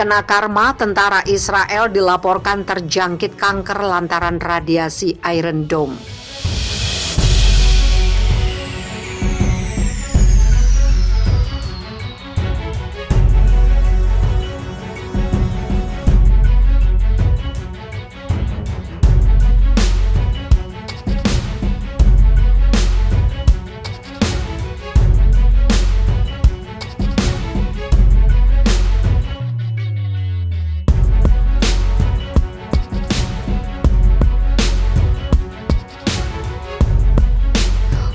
Kena karma, tentara Israel dilaporkan terjangkit kanker lantaran radiasi Iron Dome.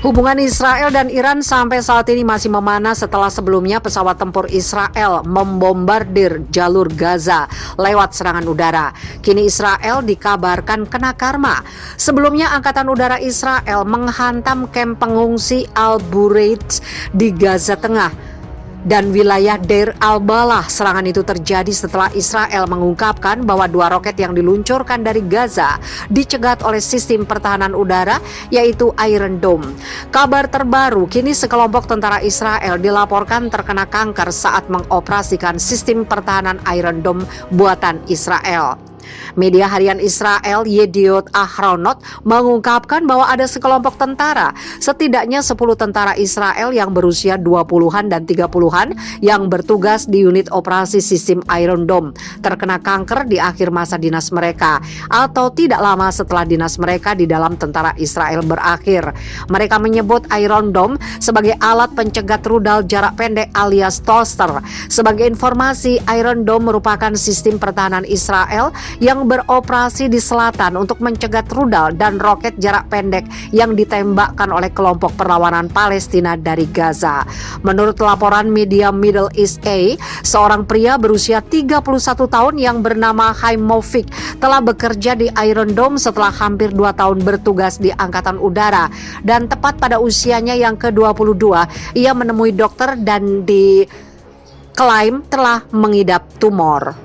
Hubungan Israel dan Iran sampai saat ini masih memanas setelah sebelumnya pesawat tempur Israel membombardir jalur Gaza lewat serangan udara. Kini Israel dikabarkan kena karma. Sebelumnya Angkatan Udara Israel menghantam kamp pengungsi Al-Bureid di Gaza Tengah dan wilayah Deir al-Balah. Serangan itu terjadi setelah Israel mengungkapkan bahwa 2 roket yang diluncurkan dari Gaza dicegat oleh sistem pertahanan udara yaitu Iron Dome. Kabar terbaru, kini sekelompok tentara Israel dilaporkan terkena kanker saat mengoperasikan sistem pertahanan Iron Dome buatan Israel. Media harian Israel Yediot Ahronot mengungkapkan bahwa ada sekelompok tentara, setidaknya 10 tentara Israel yang berusia 20-an dan 30-an yang bertugas di unit operasi sistem Iron Dome terkena kanker di akhir masa dinas mereka atau tidak lama setelah dinas mereka di dalam tentara Israel berakhir. Mereka menyebut Iron Dome sebagai alat pencegat rudal jarak pendek alias toaster. Sebagai informasi, Iron Dome merupakan sistem pertahanan Israel yang beroperasi di selatan untuk mencegat rudal dan roket jarak pendek yang ditembakkan oleh kelompok perlawanan Palestina dari Gaza. Menurut laporan media Middle East Eye, seorang pria berusia 31 tahun yang bernama Haimovic telah bekerja di Iron Dome setelah hampir 2 tahun bertugas di Angkatan Udara, dan tepat pada usianya yang ke-22 ia menemui dokter dan diklaim telah mengidap tumor.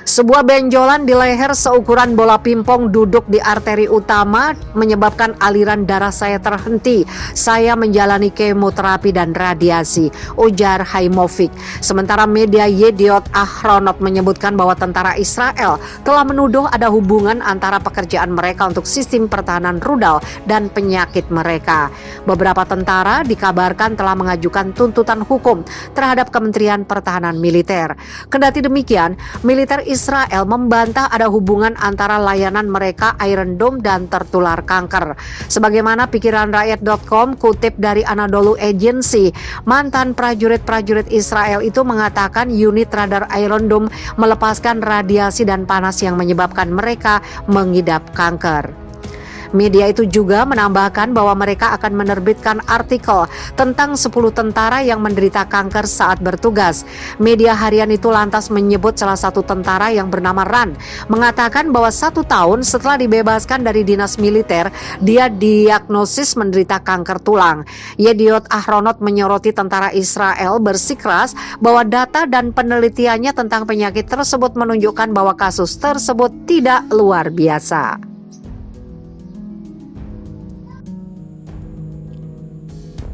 Sebuah benjolan di leher seukuran bola pimpong duduk di arteri utama menyebabkan aliran darah saya terhenti. Saya menjalani kemoterapi dan radiasi, ujar Haimovic. Sementara media Yediot Ahronot menyebutkan bahwa tentara Israel telah menuduh ada hubungan antara pekerjaan mereka untuk sistem pertahanan rudal dan penyakit mereka. Beberapa tentara dikabarkan telah mengajukan tuntutan hukum terhadap Kementerian Pertahanan Militer. Kendati demikian, militer Israel membantah ada hubungan antara layanan mereka Iron Dome dan tertular kanker. Sebagaimana pikiranrakyat.com kutip dari Anadolu Agency, mantan prajurit-prajurit Israel itu mengatakan unit radar Iron Dome melepaskan radiasi dan panas yang menyebabkan mereka mengidap kanker. Media itu juga menambahkan bahwa mereka akan menerbitkan artikel tentang 10 tentara yang menderita kanker saat bertugas. Media harian itu lantas menyebut salah satu tentara yang bernama Ran mengatakan bahwa 1 tahun setelah dibebaskan dari dinas militer, dia diagnosis menderita kanker tulang. Yediot Ahronot menyoroti tentara Israel bersikeras bahwa data dan penelitiannya tentang penyakit tersebut menunjukkan bahwa kasus tersebut tidak luar biasa.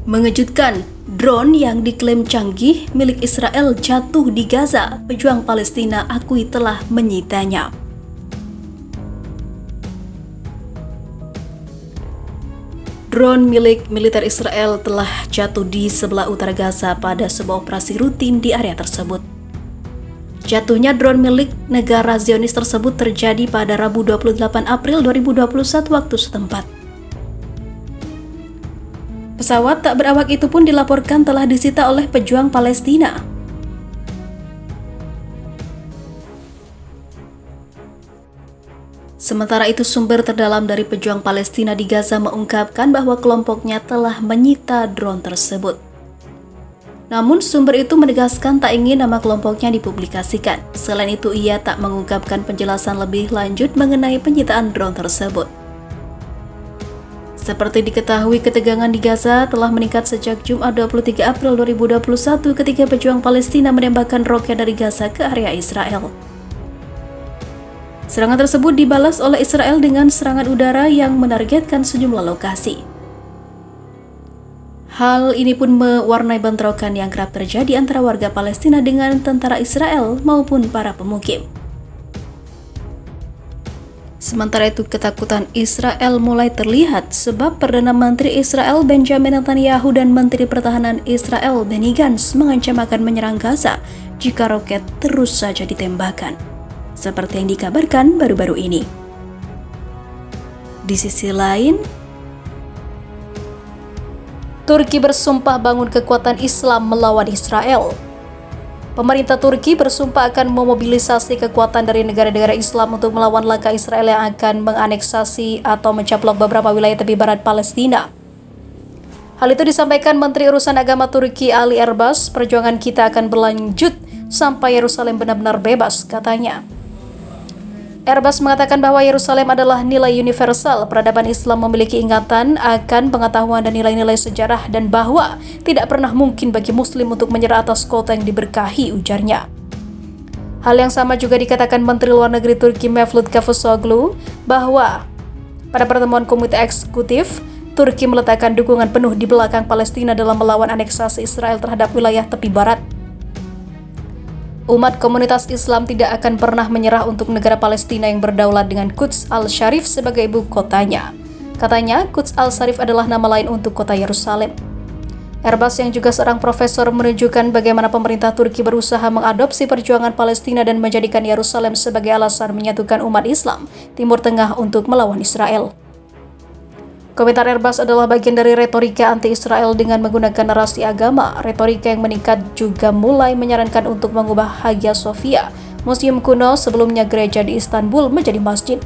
Mengejutkan, drone yang diklaim canggih milik Israel jatuh di Gaza. Pejuang Palestina akui telah menyitanya. Drone milik militer Israel telah jatuh di sebelah utara Gaza pada sebuah operasi rutin di area tersebut. Jatuhnya drone milik negara Zionis tersebut terjadi pada Rabu 28 April 2021 waktu setempat. Pesawat tak berawak itu pun dilaporkan telah disita oleh pejuang Palestina. Sementara itu, sumber terdalam dari pejuang Palestina di Gaza mengungkapkan bahwa kelompoknya telah menyita drone tersebut. Namun sumber itu menegaskan tak ingin nama kelompoknya dipublikasikan. Selain itu, ia tak mengungkapkan penjelasan lebih lanjut mengenai penyitaan drone tersebut. Seperti diketahui, ketegangan di Gaza telah meningkat sejak Jumat 23 April 2021 ketika pejuang Palestina menembakkan roket dari Gaza ke area Israel. Serangan tersebut dibalas oleh Israel dengan serangan udara yang menargetkan sejumlah lokasi. Hal ini pun mewarnai bentrokan yang kerap terjadi antara warga Palestina dengan tentara Israel maupun para pemukim. Sementara itu, ketakutan Israel mulai terlihat sebab Perdana Menteri Israel Benjamin Netanyahu dan Menteri Pertahanan Israel Benny Gantz mengancam akan menyerang Gaza jika roket terus saja ditembakkan, seperti yang dikabarkan baru-baru ini. Di sisi lain, Turki bersumpah bangun kekuatan Islam melawan Israel. Pemerintah Turki bersumpah akan memobilisasi kekuatan dari negara-negara Islam untuk melawan langkah Israel yang akan menganeksasi atau mencaplok beberapa wilayah tepi barat Palestina. Hal itu disampaikan Menteri Urusan Agama Turki Ali Erbas. Perjuangan kita akan berlanjut sampai Yerusalem benar-benar bebas, katanya. Erbas mengatakan bahwa Yerusalem adalah nilai universal. Peradaban Islam memiliki ingatan akan pengetahuan dan nilai-nilai sejarah dan bahwa tidak pernah mungkin bagi Muslim untuk menyerah atas kota yang diberkahi, ujarnya. Hal yang sama juga dikatakan Menteri Luar Negeri Turki Mevlut Cavusoglu bahwa pada pertemuan Komite Eksekutif, Turki meletakkan dukungan penuh di belakang Palestina dalam melawan aneksasi Israel terhadap wilayah tepi barat. Umat komunitas Islam tidak akan pernah menyerah untuk negara Palestina yang berdaulat dengan Quds Al-Sharif sebagai ibu kotanya. Katanya, Quds Al-Sharif adalah nama lain untuk kota Yerusalem. Erbas yang juga seorang profesor menunjukkan bagaimana pemerintah Turki berusaha mengadopsi perjuangan Palestina dan menjadikan Yerusalem sebagai alasan menyatukan umat Islam Timur Tengah untuk melawan Israel. Komentar Erbas adalah bagian dari retorika anti-Israel dengan menggunakan narasi agama. Retorika yang meningkat juga mulai menyarankan untuk mengubah Hagia Sophia, museum kuno sebelumnya gereja di Istanbul, menjadi masjid.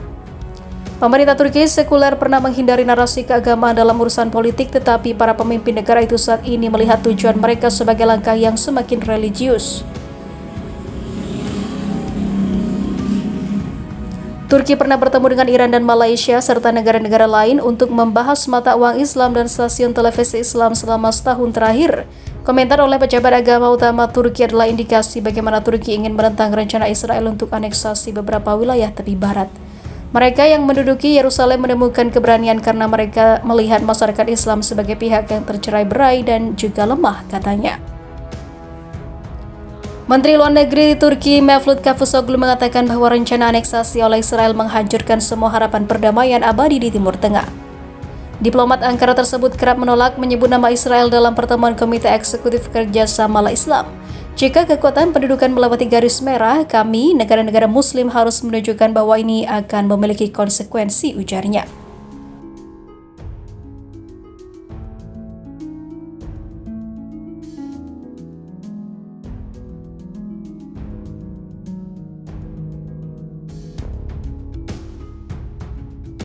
Pemerintah Turki sekuler pernah menghindari narasi keagamaan dalam urusan politik, tetapi para pemimpin negara itu saat ini melihat tujuan mereka sebagai langkah yang semakin religius. Turki pernah bertemu dengan Iran dan Malaysia serta negara-negara lain untuk membahas mata uang Islam dan stasiun televisi Islam selama setahun terakhir. Komentar oleh pejabat agama utama Turki adalah indikasi bagaimana Turki ingin menentang rencana Israel untuk aneksasi beberapa wilayah tepi barat. Mereka yang menduduki Yerusalem menemukan keberanian karena mereka melihat masyarakat Islam sebagai pihak yang tercerai-berai dan juga lemah, katanya. Menteri Luar Negeri Turki Mevlut Cavusoglu mengatakan bahwa rencana aneksasi oleh Israel menghancurkan semua harapan perdamaian abadi di Timur Tengah. Diplomat Ankara tersebut kerap menolak menyebut nama Israel dalam pertemuan Komite Eksekutif Kerjasama Islam. Jika kekuatan pendudukan melewati garis merah, kami, negara-negara Muslim harus menunjukkan bahwa ini akan memiliki konsekuensi, ujarnya.